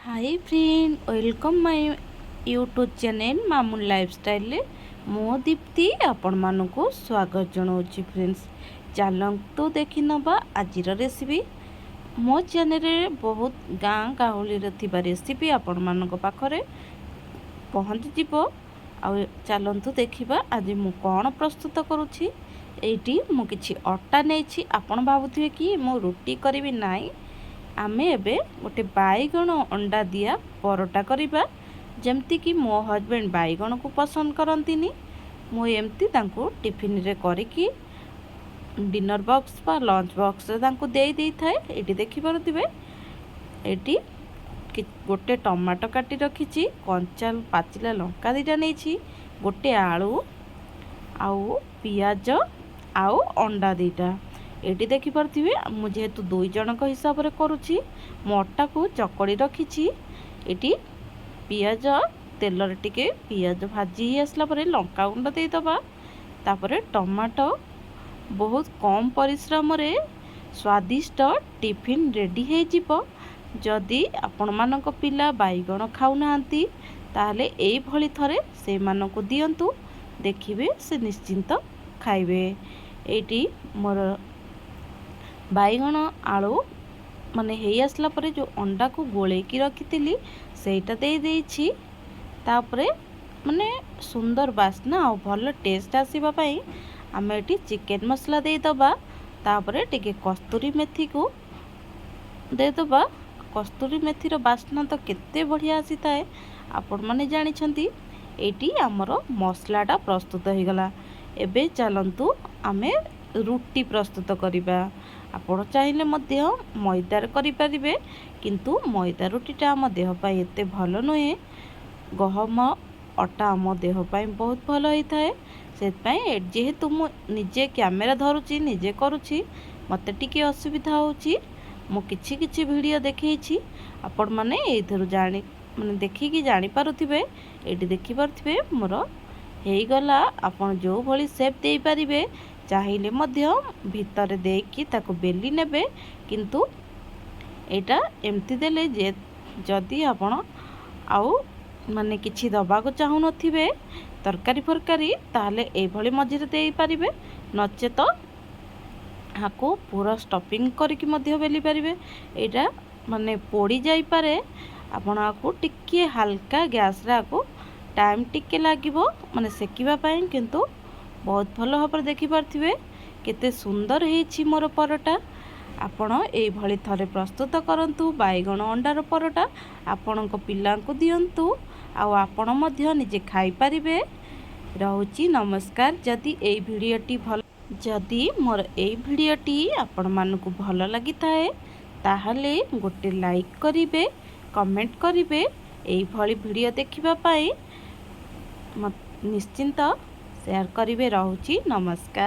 Hi friend welcome my YouTube channel Mamun lifestyle मो दीप्ति आपण मानकु स्वागत जनाऊँगी फ्रेंड्स। चलतु देखि नबा आज रेसिपी मो चैनल रे बहुत गाँ गाहली रेसिपी आपण मानक पाखरे पहुँची जीवो। आउ चलतु देखिबा आज मु कौन प्रस्तुत करुछि। एटी मु किछि अटा नेछि। आपण भाबुथिबे कि मु रुटी करिवि नाई। आमे एबे गोटे बैगण अंडा दिया परोटा करिबा। जेमती कि मो हस्बैंड बैगण को पसंद करंतिनी मु एमती तांको टिफिन रे करिकी डिनर बॉक्स बा लंच बॉक्स रे तांको देई देई थाए। एटी देखि पारुथिबे एटी गोटे टमाटो काटी रखिछि, कंचा पाचिला लंका दिटा नेछि, गोटे आलू आउ पियाज आउ अंडा दिटा। एटी देखि पारुथिबे मु जेहेतु 2 जनक हिसाब रे करूछि मो अटा को चकड़ी रखिछि। एटी पियाज तेल रे टिके पियाज भाजी आसला परे लंका गुंड दे दबा। तापरे टमाटो बहुत कम परिश्रम रे स्वादिष्ट टिफिन रेडी हे जिवो। जदि आपण मानक पिला बैगण खाउ नाहंती ताहले एई भली थरे से मानको दियंतु, देखिबे से निश्चिंत खाइबे। एटी मोर बैगण आलू माने हे आसला परे जो अंडा को गोले की रखी सेटा दे देछि। तापरे माने सुंदर बास्ना और भल टेस्ट आसीबा पई आमे एटी चिकन मसला दे दबा। तापरे टिके कस्तूरी मेथी को दे दबा। कस्तूरी मेथीर बास्ना तो केते बढ़िया आसी थाए आपण माने जानि छंती। एटी हमर मसलाटा प्रस्तुत हो गला। एबे चलंतु आमे रुटी प्रस्तुत करिबा। आपण चाहिले मध्य मैदार करि परिबे, किंतु मैदा रुटीटा आम देह पाई एते भल नुहे। गहम अटा आम देह पाई बहुत भल होई थाए। सेत पई जेहेतु मु निजे कैमेरा धरुची निजे करूची मते टिके असुविधा होची। मु किछि किछि वीडियो देखैछि आपण माने एथरु जानि माने देखिकी जानि पारुथिबे। एटी देखि पारुथिबे मोर हेई गला। आपण जो भली शेप देई परिबे चाहिले मध्य भितर देकी ताको बेली नेबे, किंतु एटा एमती देले जे जदि आपण आउ माने किछि दबा को चाहू नथिबे तरकारी फरकारी ताहले ए भली मझिरे देई परिबे। नचे तो हाको पूरा स्टफिंग करके मध्य बेली परिबे। एटा माने पोड़ी जाई पारे। आपण आको टिके हल्का गैस रे आको टाइम टिके लागिबो माने सेकिबा पई, किंतु बहुत भल भाव देखि पार्थिबे केते सुंदर हेछि मोर परोटा। आपण एई भली थरे प्रस्तुत करंतु बैगण अंडार परोटा आपणक पिलांकु दियंतु आ आपण मध्य निजे खाई परिबे। रहउची नमस्कार। जदि मोर एई भिडियोटी आपण मानकु भल लागि थाए ताहले गोटे लाइक करिवे, कमेंट करिवे। एई भली भिडियो देखिबा पई निश्चिंत शेयर करिवे। रहउची नमस्कार।